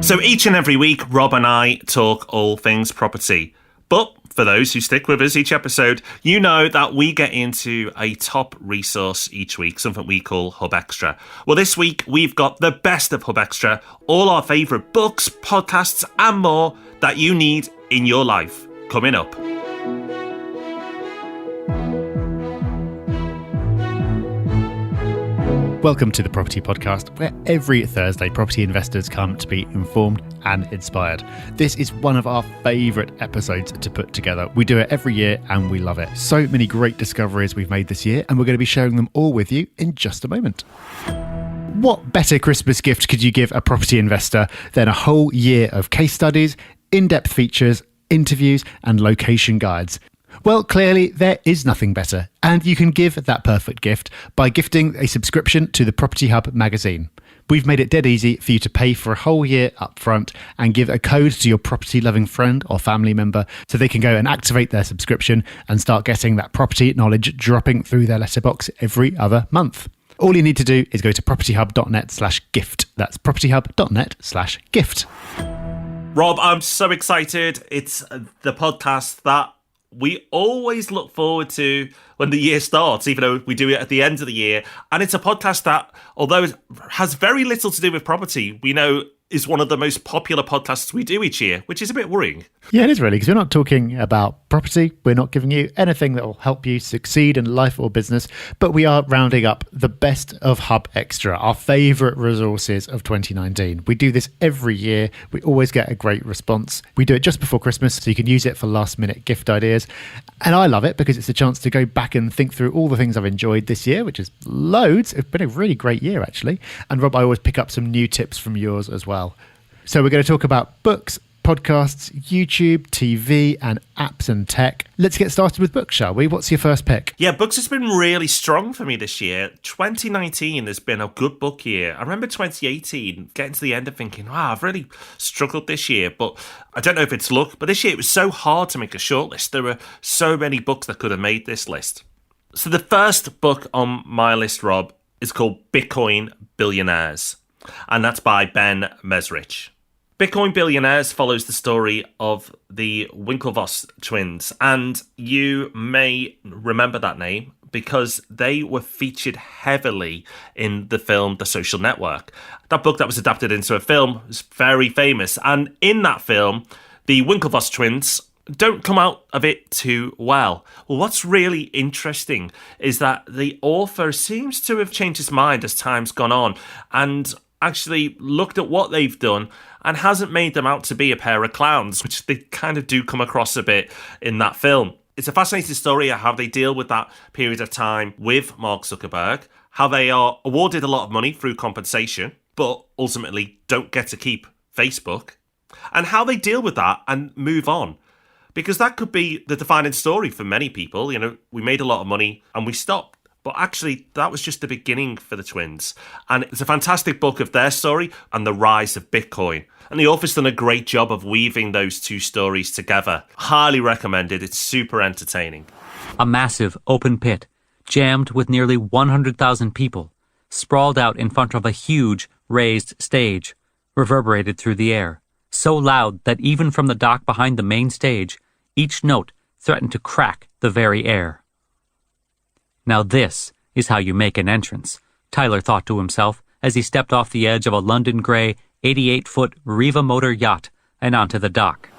So each and every week, Rob and I talk all things property. But for those who stick with us each episode, you know that we get into a top resource each week, something we call Hub Extra. Well, this week, we've got the best of Hub Extra, all our favourite books, podcasts, and more that you need in your life coming up. Welcome to the Property Podcast, where every Thursday property investors come to be informed and inspired. This is one of our favourite episodes to put together. We do it every year and we love it. So many great discoveries we've made this year, and we're going to be sharing them all with you in just a moment. What better Christmas gift could you give a property investor than a whole year of case studies, in-depth features, interviews, and location guides? Well, clearly there is nothing better, and you can give that perfect gift by gifting a subscription to the Property Hub magazine. We've made it dead easy for you to pay for a whole year up front and give a code to your property-loving friend or family member so they can go and activate their subscription and start getting that property knowledge dropping through their letterbox every other month. All you need to do is go to propertyhub.net/gift. That's propertyhub.net/gift. Rob, I'm so excited. It's the podcast that we always look forward to when the year starts, even though we do it at the end of the year. And it's a podcast that, although it has very little to do with property, we know is one of the most popular podcasts we do each year, which is a bit worrying. Yeah, it is really, because we're not talking about property. We're not giving you anything that will help you succeed in life or business, but we are rounding up the best of Hub Extra, our favourite resources of 2019. We do this every year. We always get a great response. We do it just before Christmas, so you can use it for last minute gift ideas. And I love it because it's a chance to go back and think through all the things I've enjoyed this year, which is loads. It's been a really great year, actually. And Rob, I always pick up some new tips from yours as well. So we're going to talk about books, podcasts, YouTube, TV, and apps and tech. Let's get started with books, shall we? What's your first pick? Yeah, books has been really strong for me this year. 2019 has been a good book year. I remember 2018 getting to the end of thinking, wow, I've really struggled this year. But I don't know if it's luck, but this year it was so hard to make a shortlist. There were so many books that could have made this list. So the first book on my list, Rob, is called Bitcoin Billionaires, and that's by Ben Mesrich. Bitcoin Billionaires follows the story of the Winklevoss twins, and you may remember that name because they were featured heavily in the film The Social Network. That book that was adapted into a film is very famous, and in that film, the Winklevoss twins don't come out of it too well. Well, what's really interesting is that the author seems to have changed his mind as time's gone on and actually looked at what they've done and hasn't made them out to be a pair of clowns, which they kind of do come across a bit in that film. It's a fascinating story of how they deal with that period of time with Mark Zuckerberg, how they are awarded a lot of money through compensation, but ultimately don't get to keep Facebook, and how they deal with that and move on. Because that could be the defining story for many people. You know, we made a lot of money and we stopped. But actually, that was just the beginning for the twins. And it's a fantastic book of their story and the rise of Bitcoin. And the author's done a great job of weaving those two stories together. Highly recommended. It's super entertaining. A massive open pit, jammed with nearly 100,000 people, sprawled out in front of a huge raised stage, reverberated through the air, so loud that even from the dock behind the main stage, each note threatened to crack the very air. Now this is how you make an entrance, Tyler thought to himself as he stepped off the edge of a London grey 88-foot Riva motor yacht and onto the dock.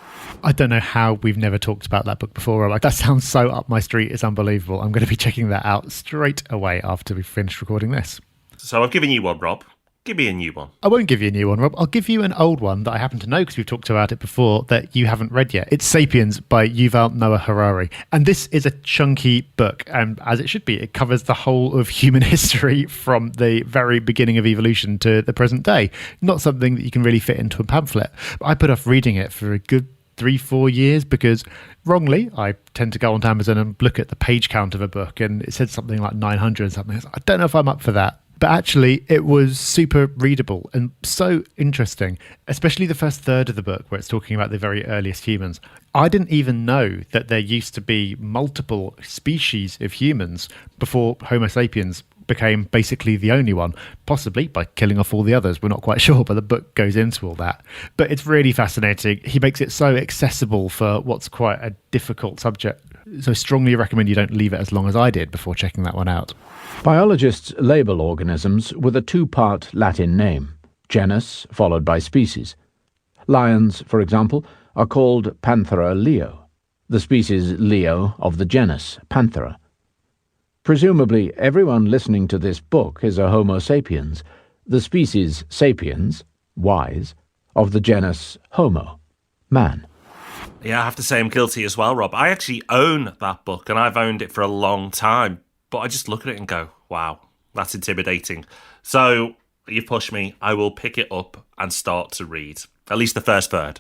I don't know how we've never talked about that book before. Like, that sounds so up my street. It's unbelievable. I'm going to be checking that out straight away after we've finished recording this. So I've given you one, Rob. Give me a new one. I won't give you a new one, Rob. I'll give you an old one that I happen to know because we've talked about it before that you haven't read yet. It's Sapiens by Yuval Noah Harari. And this is a chunky book, and as it should be, it covers the whole of human history from the very beginning of evolution to the present day. Not something that you can really fit into a pamphlet. But I put off reading it for a good 3-4 years because, wrongly, I tend to go onto Amazon and look at the page count of a book, and it said something like 900 and something. I don't know if I'm up for that. But actually, it was super readable and so interesting, especially the first third of the book where it's talking about the very earliest humans. I didn't even know that there used to be multiple species of humans before Homo sapiens became basically the only one, possibly by killing off all the others. We're not quite sure, but the book goes into all that. But it's really fascinating. He makes it so accessible for what's quite a difficult subject. So strongly recommend you don't leave it as long as I did before checking that one out. Biologists label organisms with a two-part Latin name, genus followed by species. Lions, for example, are called Panthera leo, the species Leo of the genus Panthera. Presumably, everyone listening to this book is a Homo sapiens, the species sapiens, wise, of the genus Homo, man. Yeah, I have to say I'm guilty as well, Rob. I actually own that book, and I've owned it for a long time. But I just look at it and go, wow, that's intimidating. So you've pushed me. I will pick it up and start to read. At least the first third.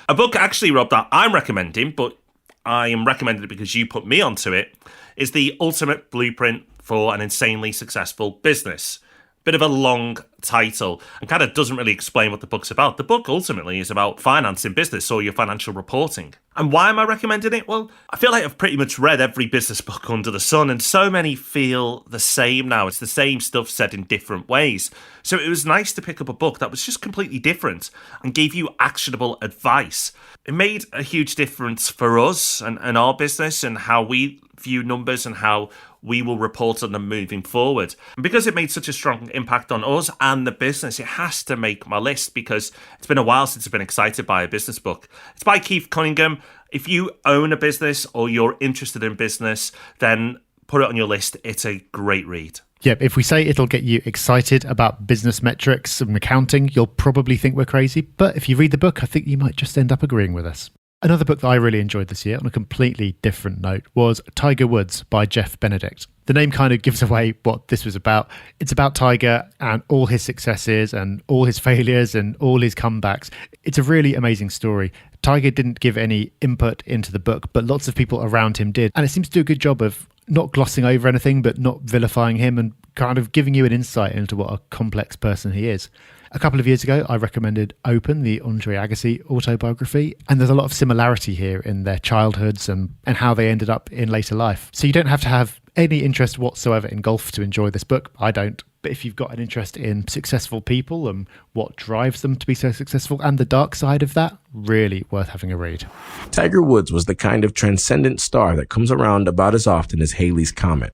A book, actually, Rob, that I'm recommending, but I am recommending it because you put me onto it, is The Ultimate Blueprint for an Insanely Successful Business. Bit of a long title and kind of doesn't really explain what the book's about. The book ultimately is about finance in business or your financial reporting. And why am I recommending it? Well, I feel like I've pretty much read every business book under the sun, and so many feel the same now. It's the same stuff said in different ways. So it was nice to pick up a book that was just completely different and gave you actionable advice. It made a huge difference for us and our business and how we view numbers and how we will report on them moving forward. And because it made such a strong impact on us and the business, it has to make my list because it's been a while since I've been excited by a business book. It's by Keith Cunningham. If you own a business or you're interested in business, then put it on your list. It's a great read. Yep, if we say it'll get you excited about business metrics and accounting, you'll probably think we're crazy. But if you read the book, I think you might just end up agreeing with us. Another book that I really enjoyed this year, on a completely different note, was Tiger Woods by Jeff Benedict. The name kind of gives away what this was about. It's about Tiger and all his successes and all his failures and all his comebacks. It's a really amazing story. Tiger didn't give any input into the book, but lots of people around him did. And it seems to do a good job of not glossing over anything, but not vilifying him and kind of giving you an insight into what a complex person he is. A couple of years ago, I recommended Open, the Andre Agassi autobiography, and there's a lot of similarity here in their childhoods and how they ended up in later life. So you don't have to have any interest whatsoever in golf to enjoy this book. I don't. But if you've got an interest in successful people and what drives them to be so successful and the dark side of that, really worth having a read. Tiger Woods was the kind of transcendent star that comes around about as often as Halley's Comet.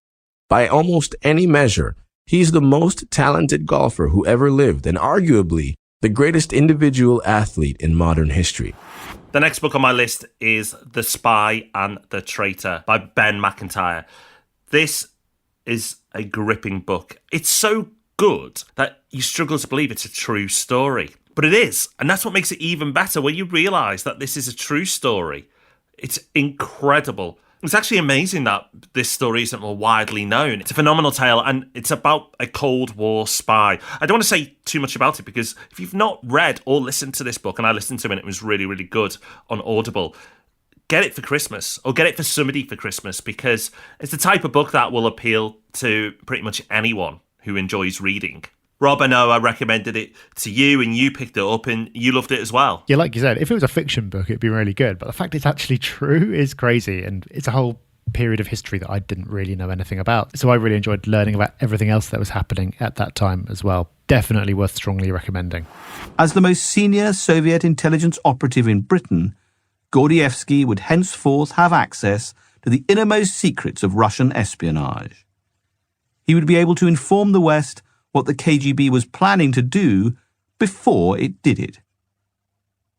By almost any measure, he's the most talented golfer who ever lived and arguably the greatest individual athlete in modern history. The next book on my list is The Spy and the Traitor by Ben McIntyre. This is a gripping book. It's so good that you struggle to believe it's a true story. But it is, and that's what makes it even better when you realise that this is a true story. It's incredible. It's actually amazing that this story isn't more widely known. It's a phenomenal tale, and it's about a Cold War spy. I don't want to say too much about it, because if you've not read or listened to this book, and I listened to it and it was really, really good on Audible, get it for Christmas, or get it for somebody for Christmas, because it's the type of book that will appeal to pretty much anyone who enjoys reading. Rob, I know I recommended it to you and you picked it up and you loved it as well. Yeah, like you said, if it was a fiction book, it'd be really good. But the fact it's actually true is crazy. And it's a whole period of history that I didn't really know anything about. So I really enjoyed learning about everything else that was happening at that time as well. Definitely worth strongly recommending. As the most senior Soviet intelligence operative in Britain, Gordievsky would henceforth have access to the innermost secrets of Russian espionage. He would be able to inform the West what the KGB was planning to do before it did it.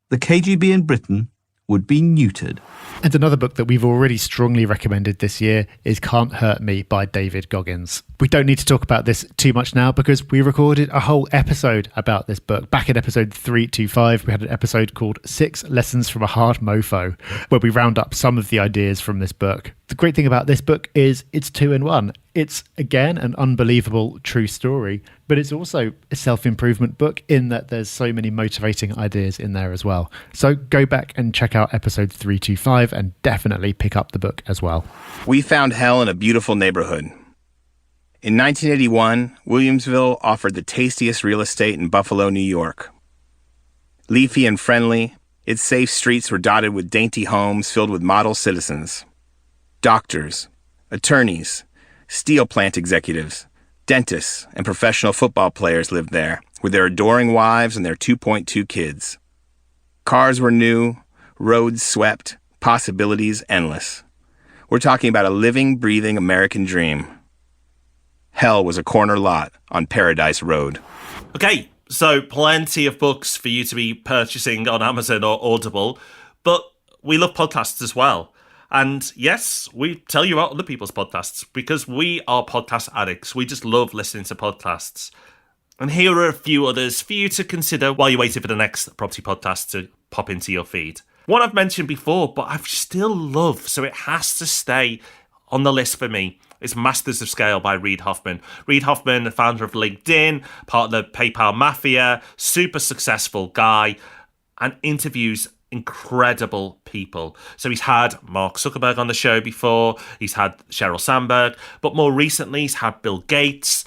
The KGB in Britain would be neutered. And another book that we've already strongly recommended this year is Can't Hurt Me by David Goggins. We don't need to talk about this too much now because we recorded a whole episode about this book. Back in episode 325, we had an episode called 6 Lessons from a Hard Mofo, where we round up some of the ideas from this book. The great thing about this book is it's 2 in 1. It's, again, an unbelievable true story, but it's also a self-improvement book in that there's so many motivating ideas in there as well. So go back and check out episode 325 and definitely pick up the book as well. We found hell in a beautiful neighborhood. In 1981, Williamsville offered the tastiest real estate in Buffalo, New York. Leafy and friendly, its safe streets were dotted with dainty homes filled with model citizens. Doctors, attorneys, steel plant executives, Dentists and professional football players lived there, with their adoring wives and their 2.2 kids. Cars were new, roads swept, possibilities endless. We're talking about a living, breathing American dream. Hell was a corner lot on Paradise Road. Okay, so plenty of books for you to be purchasing on Amazon or Audible, but we love podcasts as well. And yes, we tell you about other people's podcasts because we are podcast addicts. We just love listening to podcasts. And here are a few others for you to consider while you're waiting for the next property podcast to pop into your feed. One I've mentioned before, but I still love, so it has to stay on the list for me. It's Masters of Scale by Reid Hoffman. Reid Hoffman, the founder of LinkedIn, part of the PayPal mafia, super successful guy, and interviews incredible people. So he's had Mark Zuckerberg on the show before, he's had Sheryl Sandberg, but more recently he's had Bill Gates.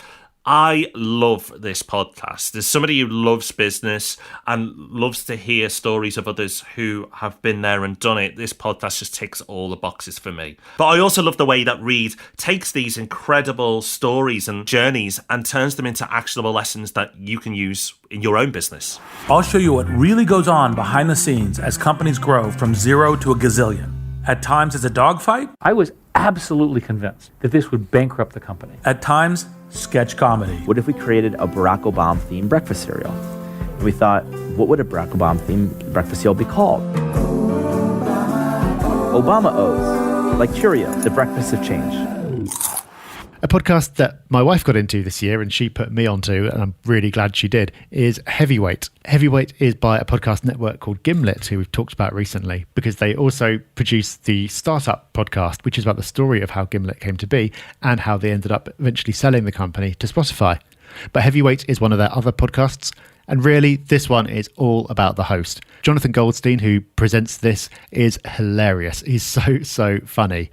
I love this podcast. There's somebody who loves business and loves to hear stories of others who have been there and done it. This podcast just ticks all the boxes for me. But I also love the way that Reid takes these incredible stories and journeys and turns them into actionable lessons that you can use in your own business. I'll show you what really goes on behind the scenes as companies grow from 0 to a gazillion. At times it's a dogfight. I was absolutely convinced that this would bankrupt the company. At times, sketch comedy. What if we created a Barack Obama themed breakfast cereal? And we thought, what would a Barack Obama themed breakfast cereal be called? Obama O's, like Cheerios, the breakfast of change. A podcast that my wife got into this year and she put me onto, and I'm really glad she did, is Heavyweight. Heavyweight is by a podcast network called Gimlet, who we've talked about recently, because they also produce the Startup podcast, which is about the story of how Gimlet came to be and how they ended up eventually selling the company to Spotify. But Heavyweight is one of their other podcasts, and really this one is all about the host. Jonathan Goldstein, who presents this, is hilarious. He's so funny.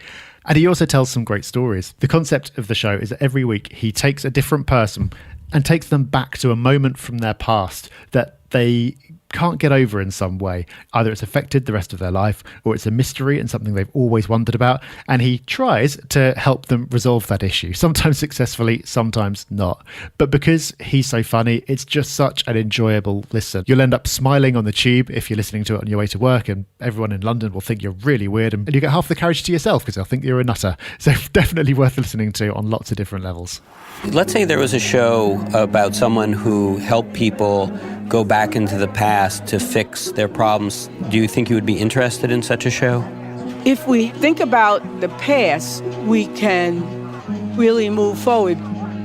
And he also tells some great stories. The concept of the show is that every week he takes a different person and takes them back to a moment from their past that they can't get over in some way. Either it's affected the rest of their life or it's a mystery and something they've always wondered about. And he tries to help them resolve that issue, sometimes successfully, sometimes not. But because he's so funny, it's just such an enjoyable listen. You'll end up smiling on the tube if you're listening to it on your way to work, and everyone in London will think you're really weird, and you get half the carriage to yourself because they'll think you're a nutter. So definitely worth listening to on lots of different levels. Let's say there was a show about someone who helped people go back into the past to fix their problems. Do you think you would be interested in such a show? If we think about the past, we can really move forward.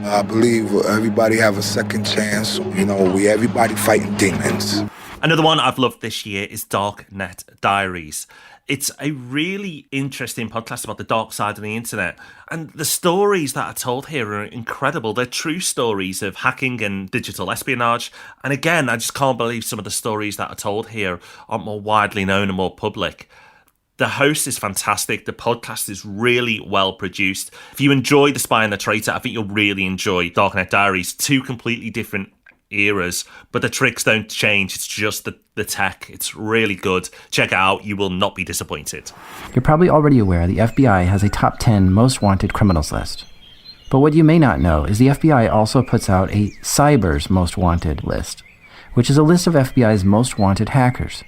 I believe everybody have a second chance. Everybody fighting demons. Another one I've loved this year is Darknet Diaries. It's a really interesting podcast about the dark side of the internet. And the stories that are told here are incredible. They're true stories of hacking and digital espionage. And again, I just can't believe some of the stories that are told here aren't more widely known and more public. The host is fantastic. The podcast is really well produced. If you enjoy The Spy and the Traitor, I think you'll really enjoy Darknet Diaries. Two completely different eras, but the tricks don't change. It's just the tech. It's really good. Check it out. You will not be disappointed. You're probably already aware the FBI has a top 10 most wanted criminals list. But what you may not know is the FBI also puts out a Cyber's most wanted list, which is a list of FBI's most wanted hackers.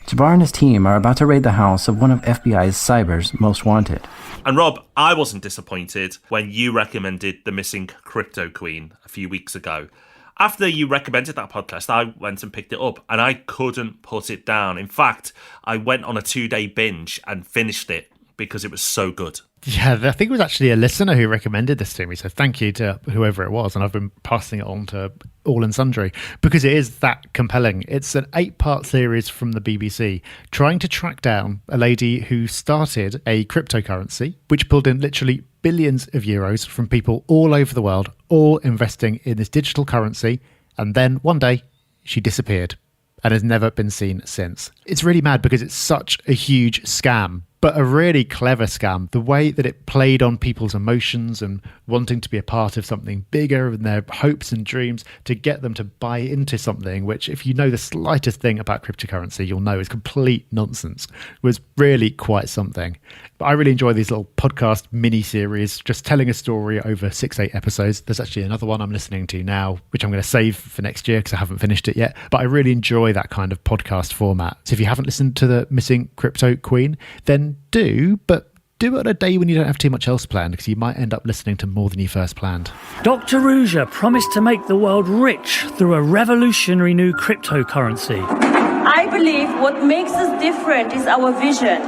Jabbar and his team are about to raid the house of one of FBI's Cyber's most wanted. And Rob, I wasn't disappointed when you recommended The Missing Crypto Queen a few weeks ago. After you recommended that podcast, I went and picked it up and I couldn't put it down. In fact, I went on a 2-day binge and finished it because it was so good. Yeah, I think it was actually a listener who recommended this to me. So thank you to whoever it was. And I've been passing it on to all and sundry because it is that compelling. It's an 8-part series from the BBC trying to track down a lady who started a cryptocurrency, which pulled in literally billions of euros from people all over the world, all investing in this digital currency. And then one day she disappeared and has never been seen since. It's really mad because it's such a huge scam, but a really clever scam. The way that it played on people's emotions and wanting to be a part of something bigger and their hopes and dreams to get them to buy into something, which if you know the slightest thing about cryptocurrency, you'll know is complete nonsense, was really quite something. But I really enjoy these little podcast mini-series, just telling a story over 6-8 episodes. There's actually another one I'm listening to now, which I'm going to save for next year because I haven't finished it yet. But I really enjoy that kind of podcast format. So if you haven't listened to the Missing Crypto Queen, then do, but do it on a day when you don't have too much else planned, because you might end up listening to more than you first planned. Dr. Ruja promised to make the world rich through a revolutionary new cryptocurrency. I believe what makes us different is our vision.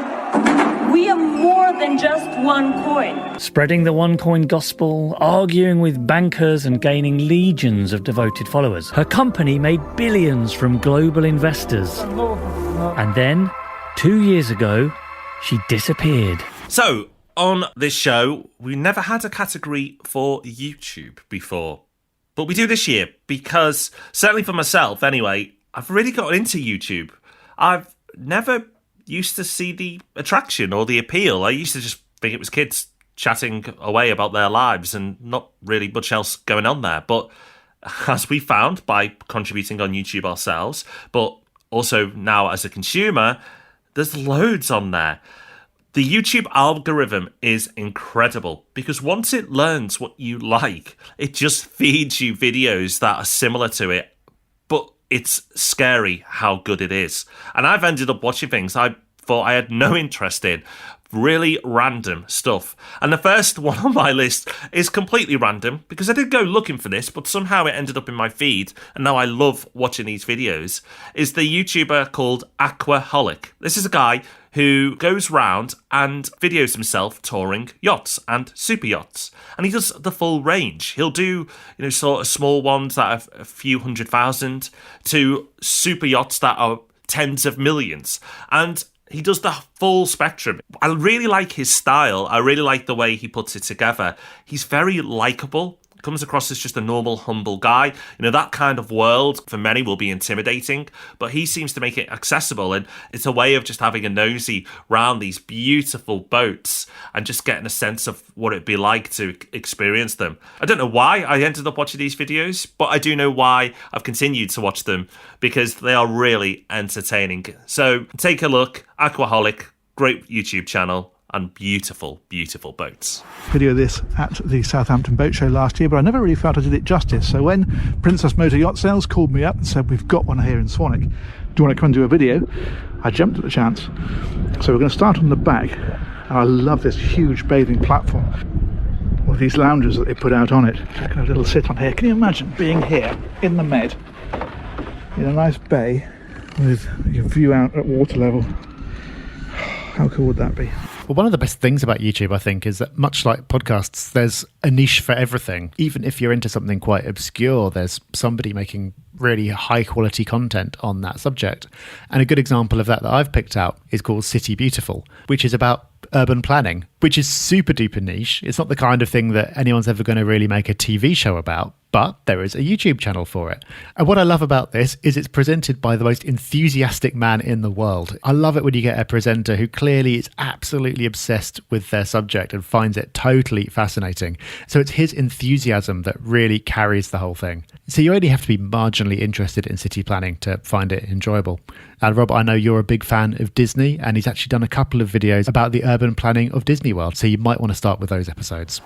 We are more than just one coin. Spreading the one coin gospel, arguing with bankers and gaining legions of devoted followers. Her company made billions from global investors. And then, 2 years ago, she disappeared. So, on this show, we never had a category for YouTube before. But we do this year because, certainly for myself anyway, I've really got into YouTube. I've never used to see the attraction or the appeal. I used to just think it was kids chatting away about their lives and not really much else going on there. But as we found by contributing on YouTube ourselves, but also now as a consumer, there's loads on there. The YouTube algorithm is incredible because once it learns what you like, it just feeds you videos that are similar to it. But it's scary how good it is. And I've ended up watching things I thought I had no interest in. Really random stuff. And the first one on my list is completely random because I didn't go looking for this, but somehow it ended up in my feed, and now I love watching these videos, is the YouTuber called Aquaholic. This is a guy who goes round and videos himself touring yachts and super yachts. And he does the full range. He'll do, sort of small ones that are a few 100,000 to super yachts that are tens of millions. And he does the full spectrum. I really like his style. I really like the way he puts it together. He's very likable. Comes across as just a normal, humble guy. That kind of world for many will be intimidating, but he seems to make it accessible, and it's a way of just having a nosy round these beautiful boats and just getting a sense of what it'd be like to experience them. I don't know why I ended up watching these videos, but I do know why I've continued to watch them, because they are really entertaining. So take a look. Aquaholic, great YouTube channel. And beautiful, beautiful boats. Video this at the Southampton Boat Show last year, but I never really felt I did it justice. So when Princess Motor Yacht Sales called me up and said, we've got one here in Swanwick, do you want to come and do a video? I jumped at the chance. So we're going to start on the back. And I love this huge bathing platform with these lounges that they put out on it. Just a little sit on here. Can you imagine being here in the Med in a nice bay with your view out at water level? How cool would that be? Well, one of the best things about YouTube, I think, is that much like podcasts, there's a niche for everything. Even if you're into something quite obscure, there's somebody making really high quality content on that subject. And a good example of that I've picked out is called City Beautiful, which is about urban planning, which is super duper niche. It's not the kind of thing that anyone's ever going to really make a TV show about, but there is a YouTube channel for it. And what I love about this is it's presented by the most enthusiastic man in the world. I love it when you get a presenter who clearly is absolutely obsessed with their subject and finds it totally fascinating. So it's his enthusiasm that really carries the whole thing. So you only have to be marginally interested in city planning to find it enjoyable. And Rob, I know you're a big fan of Disney, and he's actually done a couple of videos about the urban planning of Disney World, so you might want to start with those episodes.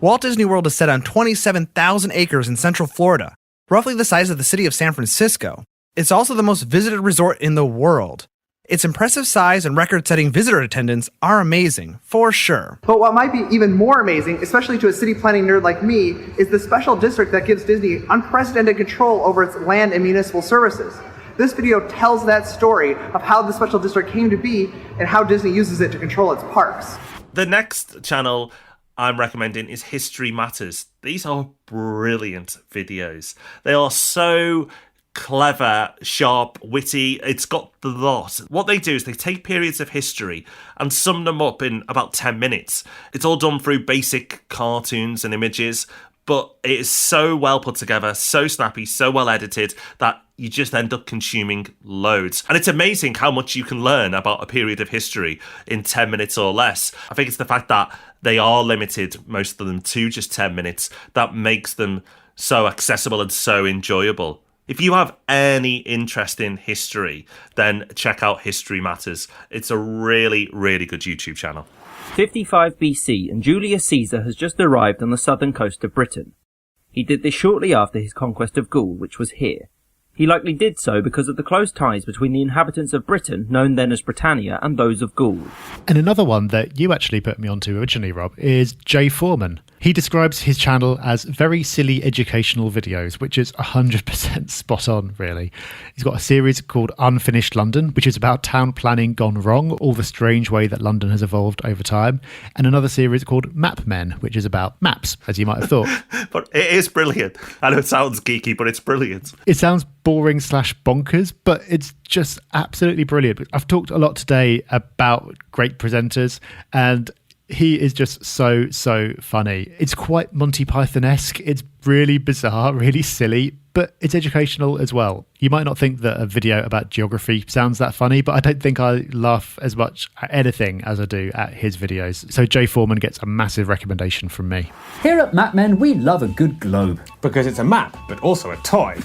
Walt Disney World is set on 27,000 acres in Central Florida, roughly the size of the city of San Francisco. It's also the most visited resort in the world. Its impressive size and record-setting visitor attendance are amazing, for sure. But what might be even more amazing, especially to a city planning nerd like me, is the special district that gives Disney unprecedented control over its land and municipal services. This video tells that story of how the special district came to be and how Disney uses it to control its parks. The next channel I'm recommending is History Matters. These are brilliant videos. They are so clever, sharp, witty. It's got the lot. What they do is they take periods of history and sum them up in about 10 minutes. It's all done through basic cartoons and images, but it is so well put together, so snappy, so well edited that you just end up consuming loads. And it's amazing how much you can learn about a period of history in 10 minutes or less. I think it's the fact that they are limited, most of them, to just 10 minutes, that makes them so accessible and so enjoyable. If you have any interest in history, then check out History Matters. It's a really, really good YouTube channel. 55 BC and Julius Caesar has just arrived on the southern coast of Britain. He did this shortly after his conquest of Gaul, which was here. He likely did so because of the close ties between the inhabitants of Britain, known then as Britannia, and those of Gaul. And another one that you actually put me onto originally, Rob, is Jay Foreman. He describes his channel as very silly educational videos, which is 100% spot on, really. He's got a series called Unfinished London, which is about town planning gone wrong, all the strange way that London has evolved over time. And another series called Map Men, which is about maps, as you might have thought. But it is brilliant. I know it sounds geeky, but it's brilliant. It sounds boring / bonkers, but it's just absolutely brilliant. I've talked a lot today about great presenters, and he is just so funny. It's quite Monty Python-esque. It's really bizarre, really silly, but it's educational as well. You might not think that a video about geography sounds that funny, but I don't think I laugh as much at anything as I do at his videos. So Jay Foreman gets a massive recommendation from me. Here at Mapmen, we love a good globe. Because it's a map, but also a toy.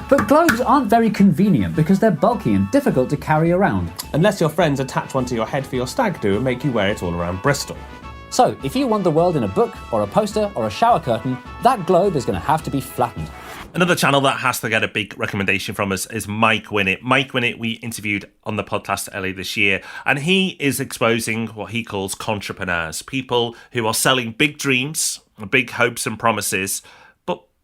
But globes aren't very convenient because they're bulky and difficult to carry around. Unless your friends attach one to your head for your stag do and make you wear it all around Bristol. So, if you want the world in a book, or a poster, or a shower curtain, that globe is going to have to be flattened. Another channel that has to get a big recommendation from us is Mike Winnett. Mike Winnett we interviewed on the podcast earlier this year, and he is exposing what he calls contrapreneurs, people who are selling big dreams, big hopes and promises,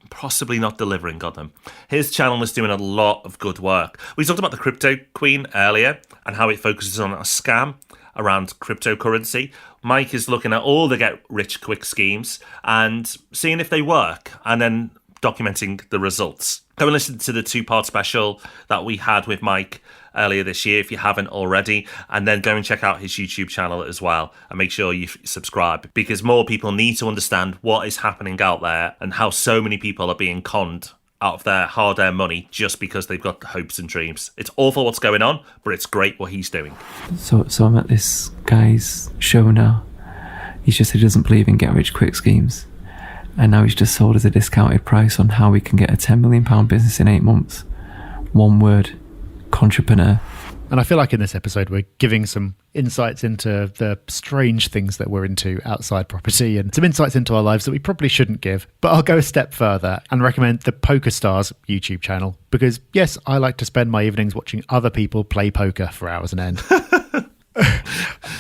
possibly not delivering on them. His channel is doing a lot of good work. We talked about the Crypto Queen earlier and how it focuses on a scam around cryptocurrency. Mike is looking at all the get-rich-quick schemes and seeing if they work and then documenting the results. Go and listen to the two-part special that we had with Mike earlier this year if you haven't already, and then go and check out his YouTube channel as well and make sure you subscribe, because more people need to understand what is happening out there and how so many people are being conned out of their hard-earned money just because they've got hopes and dreams. It's awful what's going on, but it's great what he's doing. So I'm at this guy's show now. He just said he doesn't believe in get-rich-quick schemes, and now he's just sold us a discounted price on how we can get a £10 million business in 8 months. One word: entrepreneur. And I feel like in this episode we're giving some insights into the strange things that we're into outside property and some insights into our lives that we probably shouldn't give. But I'll go a step further and recommend the Poker Stars YouTube channel, because yes, I like to spend my evenings watching other people play poker for hours on end.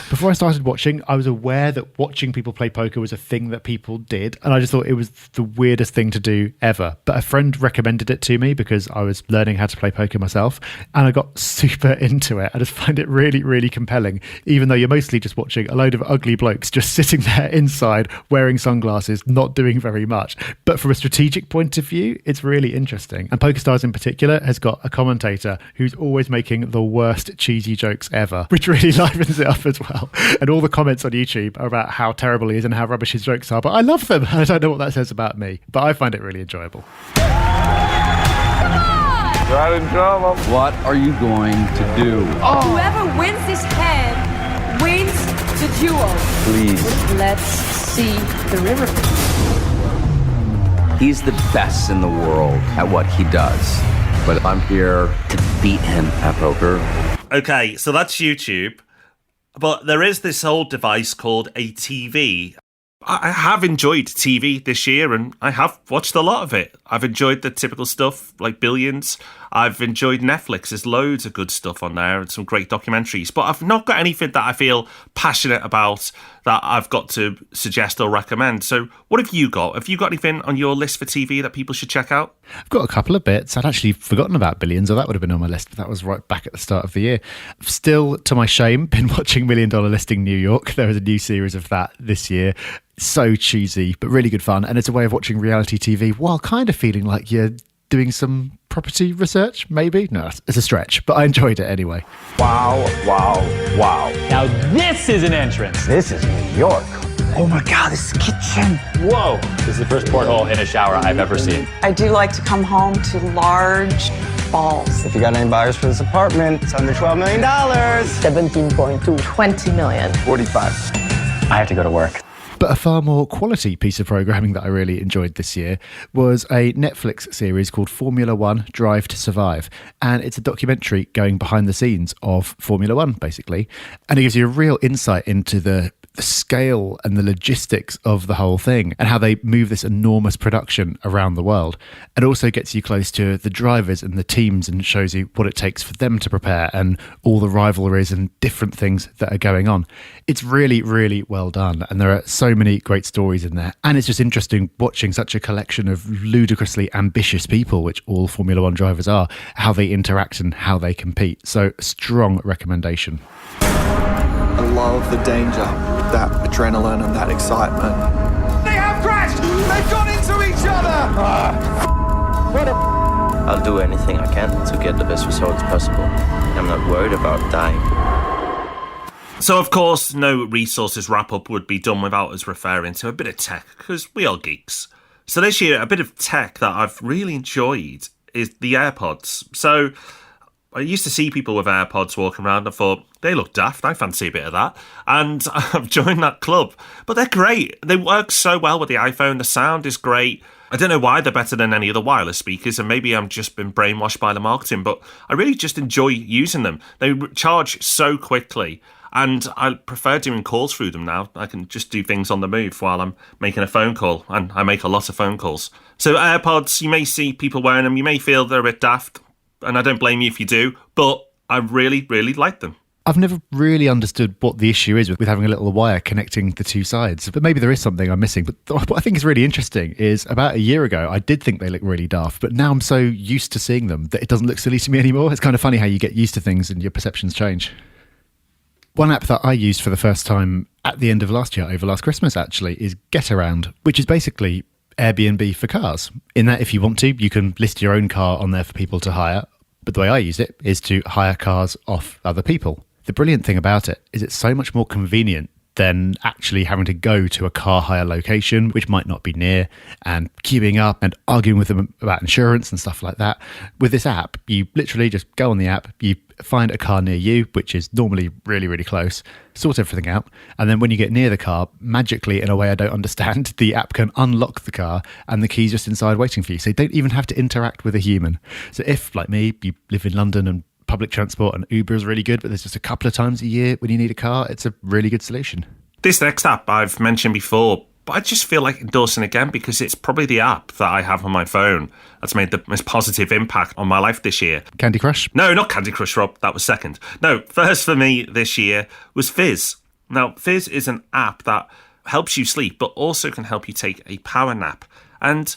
Before I started watching, I was aware that watching people play poker was a thing that people did, and I just thought it was the weirdest thing to do ever. But a friend recommended it to me because I was learning how to play poker myself, and I got super into it. I just find it really, really compelling, even though you're mostly just watching a load of ugly blokes just sitting there inside wearing sunglasses, not doing very much. But from a strategic point of view, it's really interesting. And PokerStars in particular has got a commentator who's always making the worst cheesy jokes ever, which really livens it up as well. And all the comments on YouTube are about how terrible he is and how rubbish his jokes are, but I love them. I don't know what that says about me, but I find it really enjoyable. Got in trouble. What are you going to do? Whoever wins this hand wins the duel. Please. Let's see the river. He's the best in the world at what he does, but I'm here to beat him at poker. Okay, so that's YouTube. But there is this old device called a TV. I have enjoyed TV this year, and I have watched a lot of it. I've enjoyed the typical stuff like Billions. I've enjoyed Netflix. There's loads of good stuff on there and some great documentaries. But I've not got anything that I feel passionate about that I've got to suggest or recommend. So what have you got? Have you got anything on your list for TV that people should check out? I've got a couple of bits. I'd actually forgotten about Billions, or that would have been on my list, but that was right back at the start of the year. I've still, to my shame, been watching $1 Million Listing New York. There is a new series of that this year. So cheesy, but really good fun. And it's a way of watching reality TV while kind of feeling like you're doing some property research, maybe? No, it's a stretch, but I enjoyed it anyway. Wow, wow, wow. Now this is an entrance. This is New York. Oh my God, this kitchen. Whoa, this is the first porthole in a shower I've ever seen. I do like to come home to large balls. If you got any buyers for this apartment, it's under $12 million. 17.2. 20 million. 45. I have to go to work. But a far more quality piece of programming that I really enjoyed this year was a Netflix series called Formula One Drive to Survive. And it's a documentary going behind the scenes of Formula One, basically. And it gives you a real insight into the scale and the logistics of the whole thing and how they move this enormous production around the world. It also gets you close to the drivers and the teams and shows you what it takes for them to prepare and all the rivalries and different things that are going on. It's really, really well done. And there are so many great stories in there. And it's just interesting watching such a collection of ludicrously ambitious people, which all Formula One drivers are, how they interact and how they compete. So strong recommendation. I love the danger, that adrenaline and that excitement. They have crashed! They've gone into each other! I'll do anything I can to get the best results possible. I'm not worried about dying. So, of course, no resources wrap-up would be done without us referring to a bit of tech, because we are geeks. So this year, a bit of tech that I've really enjoyed is the AirPods. So I used to see people with AirPods walking around and I thought, they look daft, I fancy a bit of that. And I've joined that club. But they're great. They work so well with the iPhone. The sound is great. I don't know why they're better than any other wireless speakers, and maybe I'm just been brainwashed by the marketing, but I really just enjoy using them. They charge so quickly. And I prefer doing calls through them now. I can just do things on the move while I'm making a phone call, and I make a lot of phone calls. So AirPods, you may see people wearing them. You may feel they're a bit daft, and I don't blame you if you do, but I really, really like them. I've never really understood what the issue is with having a little wire connecting the two sides, but maybe there is something I'm missing. But what I think is really interesting is about a year ago, I did think they looked really daft, but now I'm so used to seeing them that it doesn't look silly to me anymore. It's kind of funny how you get used to things and your perceptions change. One app that I used for the first time at the end of last year, over last Christmas actually, is Getaround, which is basically Airbnb for cars. In that if you want to, you can list your own car on there for people to hire. But the way I use it is to hire cars off other people. The brilliant thing about it is it's so much more convenient than actually having to go to a car hire location, which might not be near, and queuing up and arguing with them about insurance and stuff like that. With this app, you literally just go on the app, you find a car near you, which is normally really, really close, sort everything out, and then when you get near the car, magically, in a way I don't understand, the app can unlock the car and the key's just inside waiting for you. So you don't even have to interact with a human. So if, like me, you live in London and public transport and Uber is really good, but there's just a couple of times a year when you need a car, it's a really good solution. This next app I've mentioned before, but I just feel like endorsing again because it's probably the app that I have on my phone that's made the most positive impact on my life this year. Candy Crush? No, not Candy Crush, Rob. That was second. No, first for me this year was Fizz. Now, Fizz is an app that helps you sleep, but also can help you take a power nap. And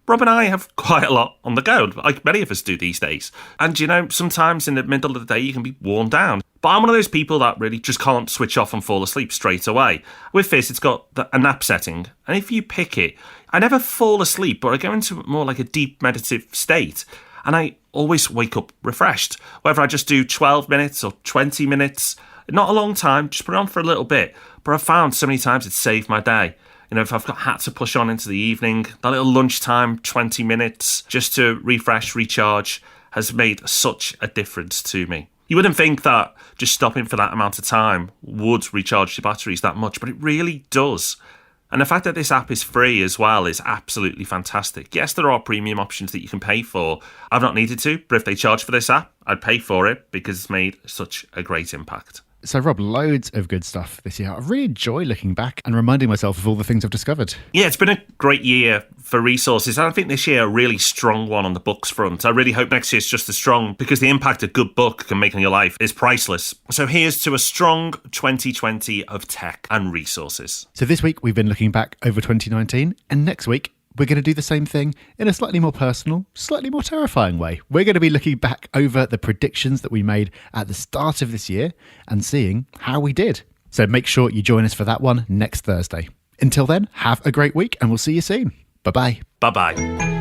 Rob and I have quite a lot on the go, like many of us do these days. And, sometimes in the middle of the day, you can be worn down. But I'm one of those people that really just can't switch off and fall asleep straight away. With Fizz, it's got a nap setting. And if you pick it, I never fall asleep, but I go into more like a deep meditative state. And I always wake up refreshed. Whether I just do 12 minutes or 20 minutes, not a long time, just put it on for a little bit. But I've found so many times it's saved my day. If I've had to push on into the evening, that little lunchtime, 20 minutes, just to refresh, recharge, has made such a difference to me. You wouldn't think that just stopping for that amount of time would recharge your batteries that much, but it really does. And the fact that this app is free as well is absolutely fantastic. Yes, there are premium options that you can pay for. I've not needed to, but if they charge for this app, I'd pay for it because it's made such a great impact. So, Rob, loads of good stuff this year. I really enjoy looking back and reminding myself of all the things I've discovered. Yeah, it's been a great year for resources. And I think this year a really strong one on the books front. I really hope next year's just as strong because the impact a good book can make on your life is priceless. So here's to a strong 2020 of tech and resources. So this week we've been looking back over 2019, and next week we're going to do the same thing in a slightly more personal, slightly more terrifying way. We're going to be looking back over the predictions that we made at the start of this year and seeing how we did. So make sure you join us for that one next Thursday. Until then, have a great week and we'll see you soon. Bye-bye. Bye-bye.